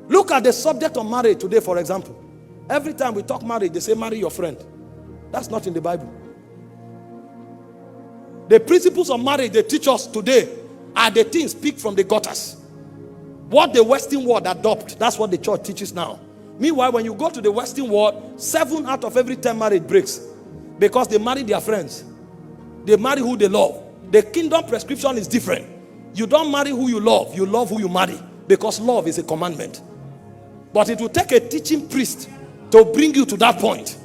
Look at the subject of marriage today, for example. Every time we talk marriage, they say marry your friend. That's not in the Bible. The principles of marriage they teach us today are the things picked from the gutters. What the Western world adopt, that's what the church teaches now. Meanwhile, when you go to the Western world, 7 out of every 10 marriage breaks because they marry their friends. They marry who they love. The kingdom prescription is different. You don't marry who you love who you marry, because love is a commandment. But it will take a teaching priest to bring you to that point.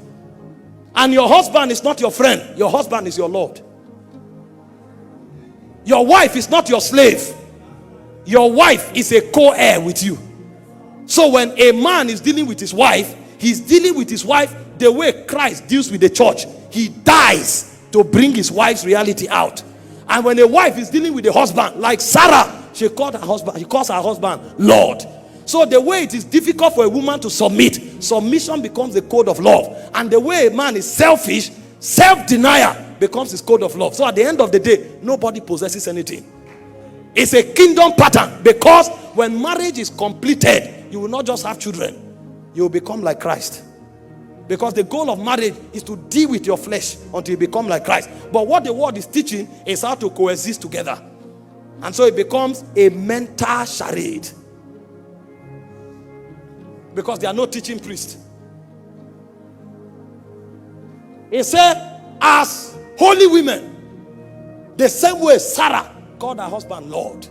And your husband is not your friend. Your husband is your Lord. Your wife is not your slave. Your wife is a co-heir with you. So when a man is dealing with his wife, he's dealing with his wife the way Christ deals with the church. He dies to bring his wife's reality out. And when a wife is dealing with the husband, like Sarah, she calls her husband Lord. So the way it is difficult for a woman to submit, submission becomes the code of love. And the way a man is selfish, self-denial becomes his code of love. So at the end of the day, nobody possesses anything. It's a kingdom pattern, because when marriage is completed, you will not just have children, you will become like Christ. Because the goal of marriage is to deal with your flesh until you become like Christ. But what the world is teaching is how to coexist together. And so it becomes a mental charade, because there are no teaching priests. He said, as holy women, the same way Sarah called her husband Lord.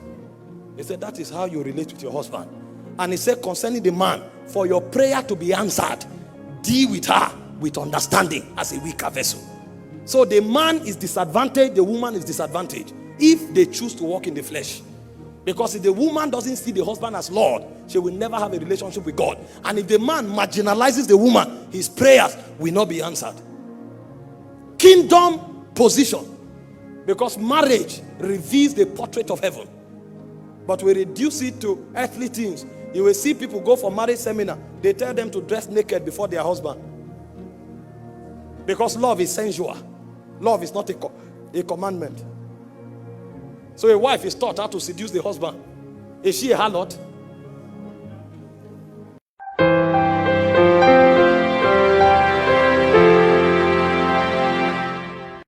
He said, that is how you relate with your husband. And he said, concerning the man, for your prayer to be answered, deal with her with understanding as a weaker vessel. So the man is disadvantaged, the woman is disadvantaged if they choose to walk in the flesh. Because if the woman doesn't see the husband as Lord, she will never have a relationship with God. And if the man marginalizes the woman, his prayers will not be answered. Kingdom position. Because marriage reveals the portrait of heaven. But we reduce it to earthly things. You will see people go for marriage seminar. They tell them to dress naked before their husband. Because love is sensual. Love is not a commandment. So a wife is taught how to seduce the husband. Is she a harlot?